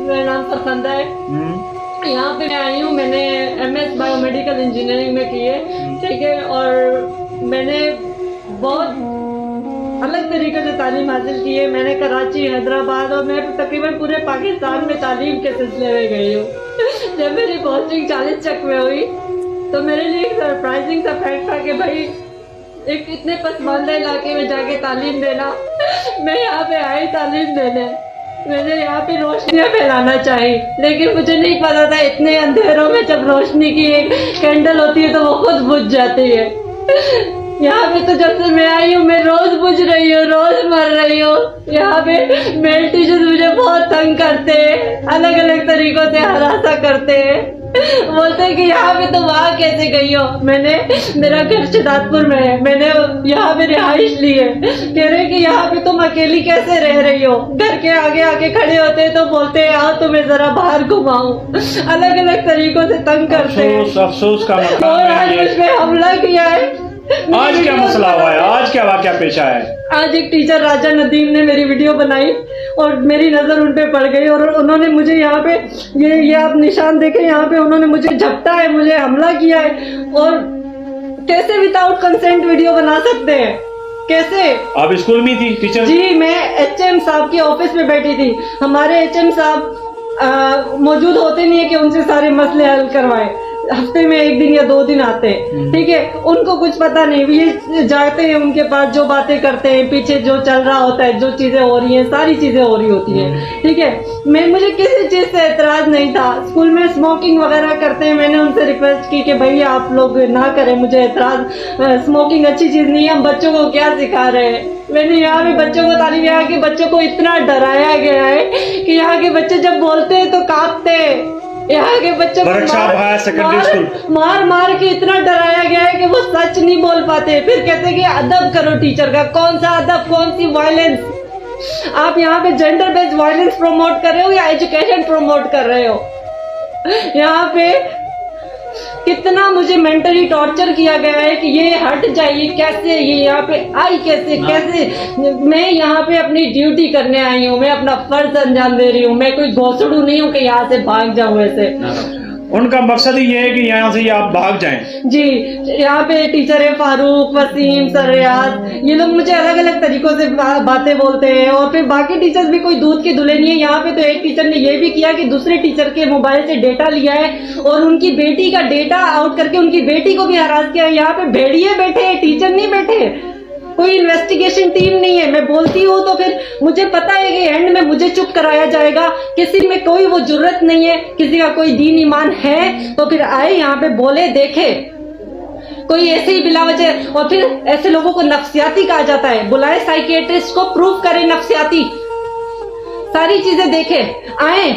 मेरा नाम सरखंदा है। यहाँ पे मैं आई हूँ, मैंने MS बायोमेडिकल इंजीनियरिंग में की है, ठीक है। और मैंने बहुत अलग तरीके से तालीम हासिल की है। मैंने कराची, हैदराबाद और मैं तकरीबन पूरे पाकिस्तान में तालीम के सिलसिले में गई हूँ। जब मेरी पोस्टिंग 40 चक में हुई तो मेरे लिए एक सरप्राइजिंग सा फैक्ट था कि भाई एक इतने पसमानदा इलाके में जाके तालीम देना। मैं यहाँ पे आई तालीम देने, मैंने यहाँ पे रोशनियाँ फैलाना चाहिए, लेकिन मुझे नहीं पता था इतने अंधेरों में जब रोशनी की एक कैंडल होती है तो वो खुद बुझ जाती है। यहाँ पे तो जब से मैं आई हूँ मैं रोज बुझ रही हूँ, रोज मर रही हूँ। यहाँ पे मेरे टीचर्स मुझे बहुत तंग करते हैं, अलग अलग तरीकों से हरासा करते हैं। बोलते हैं कि यहाँ पे तो वहाँ कैसे गई हो। मेरा घर शहजादपुर में है, मैंने यहाँ पे रिहाइश ली है। कह रहे कि यहाँ पे तुम अकेली कैसे रह रही हो। घर के आगे आके खड़े होते हैं तो बोलते हैं आओ तुम्हें जरा बाहर घुमाऊं। अलग अलग तरीकों से तंग करते हैं। अफसोस का और आज मुझ पे हमला किया है। आज क्या मसला हुआ है, आज क्या वाकया पेश आया है? आज एक टीचर राजा नदीम ने मेरी वीडियो बनाई और मेरी नजर उन पे पड़ गई और उन्होंने मुझे यहाँ पे ये आप निशान देखें, यहाँ पे उन्होंने मुझे झपटा है, मुझे हमला किया है। और कैसे विदाउट कंसेंट वीडियो बना सकते हैं, कैसे? आप स्कूल में थी टीचर? जी, मैं HM साहब के ऑफिस में बैठी थी। हमारे HM साहब मौजूद होते नहीं है कि उनसे सारे मसले हल करवाए। हफ्ते में 1 दिन या 2 दिन आते हैं, ठीक है। उनको कुछ पता नहीं, ये जाते हैं उनके पास, जो बातें करते हैं, पीछे जो चल रहा होता है, जो चीजें हो रही हैं, सारी चीजें हो रही होती हैं, ठीक है। मुझे किसी चीज से एतराज नहीं था। स्कूल में स्मोकिंग वगैरह करते हैं, मैंने उनसे रिक्वेस्ट की कि भैया आप लोग ना करें, मुझे एतराज, स्मोकिंग अच्छी चीज नहीं है, हम बच्चों को क्या सिखा रहे हैं। मैंने यहाँ पे बच्चों को तालीम, यहाँ के बच्चों को इतना डराया गया है कि यहाँ के बच्चे जब बोलते हैं तो कांपते हैं। यहाँ के बच्चों को मार मार के इतना डराया गया है कि वो सच नहीं बोल पाते। फिर कहते हैं कि अदब करो टीचर का। कौन सा अदब, कौन सी वायलेंस? आप यहाँ पे जेंडर बेस्ड वायलेंस प्रमोट कर रहे हो या एजुकेशन प्रमोट कर रहे हो? यहाँ पे कितना मुझे मेंटली टॉर्चर किया गया है कि ये हट जाइए, कैसे ये यहाँ पे आई, कैसे मैं यहाँ पे अपनी ड्यूटी करने आई हूँ, मैं अपना फर्ज अंजाम दे रही हूँ। मैं कोई घोसड़ू नहीं हूँ कि यहाँ से भाग जाऊँ ऐसे। उनका मकसद ही ये है कि यहाँ से आप भाग जाएं। जी, यहाँ पे टीचर है फारूक, वसीम, सरयाज, ये लोग मुझे अलग अलग तरीकों से बातें बोलते हैं। और फिर बाकी टीचर्स भी कोई दूध के धुले नहीं है। यहाँ पे तो एक टीचर ने ये भी किया कि दूसरे टीचर के मोबाइल से डेटा लिया है और उनकी बेटी का डेटा आउट करके उनकी बेटी को भी हरास किया है। यहाँ पे भेड़िए बैठे हैं, टीचर नहीं बैठे, कोई इन्वेस्टिगेशन टीम नहीं है। मैं बोलती हूँ तो फिर मुझे पता है कि एंड में मुझे चुप कराया जाएगा। किसी में कोई वो जुर्रत नहीं है, किसी का कोई दीन ईमान है तो फिर आए यहाँ पे बोले, देखे। कोई ऐसे ही बिला वजह, और फिर ऐसे लोगों को नफ्सियाती कहा जाता है। बुलाए साइकियाट्रिस्ट को, प्रूव करे नफ्सियाती, सारी चीजें देखे, आए,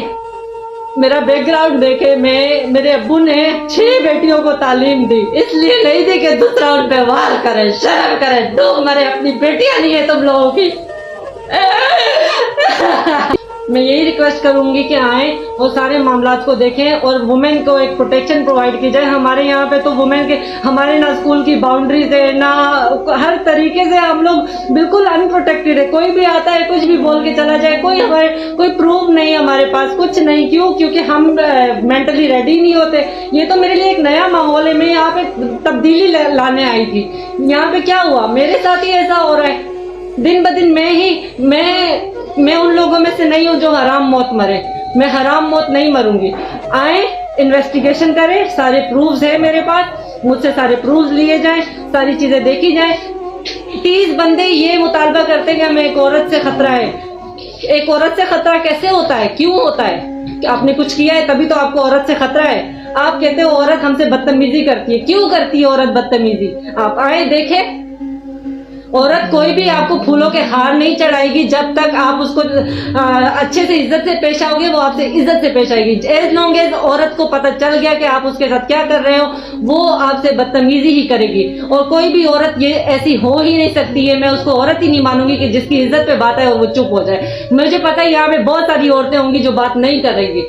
मेरा बैकग्राउंड देखे। मेरे अब्बू ने 6 बेटियों को तालीम दी, इसलिए नहीं दी कि दूसरा उन पे वार करे, शर्म करे, डूब मरे। अपनी बेटियां नहीं है तुम लोगों की। मैं यही रिक्वेस्ट करूंगी कि आए, वो सारे मामलात को देखें और वुमेन को एक प्रोटेक्शन प्रोवाइड की जाए। हमारे यहाँ पे तो वुमेन के, हमारे ना स्कूल की बाउंड्रीज है, ना हर तरीके से हम लोग बिल्कुल अनप्रोटेक्टेड है। कोई भी आता है कुछ भी बोल के चला जाए, कोई प्रूफ नहीं हमारे पास, कुछ नहीं। क्यों? क्योंकि हम मेंटली रेडी नहीं होते। ये तो मेरे लिए एक नया माहौल है। मैं यहाँ पे तब्दीली लाने आई थी। यहाँ पे क्या हुआ, मेरे साथ ही ऐसा हो रहा है दिन ब दिन। मैं उन लोगों में से नहीं हूँ जो हराम मौत मरे। मैं हराम मौत नहीं मरूंगी। आए, इन्वेस्टिगेशन करें, सारे प्रूफ्स है मेरे पास, मुझसे सारे प्रूफ्स लिए जाएं, सारी चीजें देखी जाएं। 30 बंदे ये मुतालबा करते हैं कि हमें एक औरत से खतरा है। एक औरत से खतरा कैसे होता है, क्यों होता है? कि आपने कुछ किया है तभी तो आपको औरत से खतरा है। आप कहते हो औरत हमसे बदतमीजी करती है, क्यों करती है औरत बदतमीजी? आप आए देखें। औरत कोई भी आपको फूलों के हार नहीं चढ़ाएगी जब तक आप उसको अच्छे से इज्जत से पेश आओगे, वो आपसे इज्जत से पेश आएगी। एज लॉन्ग एज औरत को पता चल गया कि आप उसके साथ क्या कर रहे हो, वो आपसे बदतमीजी ही करेगी। और कोई भी औरत ये ऐसी हो ही नहीं सकती है। मैं उसको औरत ही नहीं मानूंगी कि जिसकी इज्जत पे बात है और वो चुप हो जाए। मुझे पता है यहाँ पे बहुत सारी औरतें होंगी जो बात नहीं करेंगी,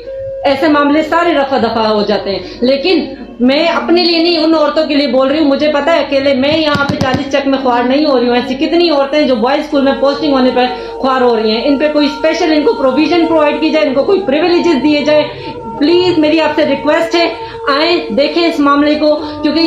ऐसे मामले सारे रफा दफा हो जाते हैं। लेकिन मैं अपने लिए नहीं, उन औरतों के लिए बोल रही हूँ। मुझे पता है अकेले मैं यहाँ पे 40 चक में ख्वार नहीं हो रही हूँ। ऐसी कितनी औरतें हैं जो बॉयज स्कूल में पोस्टिंग होने पर ख्वार हो रही हैं। इन पे कोई स्पेशल इनको प्रोविजन प्रोवाइड की जाए, इनको कोई प्रिविलेजेस दिए जाए। प्लीज मेरी आपसे रिक्वेस्ट है, आए देखें इस मामले को, क्योंकि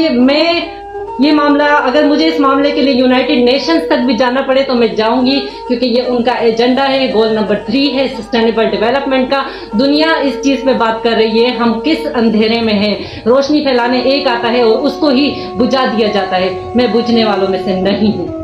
ये मामला, अगर मुझे इस मामले के लिए यूनाइटेड नेशंस तक भी जाना पड़े तो मैं जाऊंगी, क्योंकि ये उनका एजेंडा है। गोल नंबर 3 है सस्टेनेबल डेवलपमेंट का। दुनिया इस चीज पे बात कर रही है, हम किस अंधेरे में हैं। रोशनी फैलाने एक आता है और उसको ही बुझा दिया जाता है। मैं बुझने वालों में से नहीं हूँ।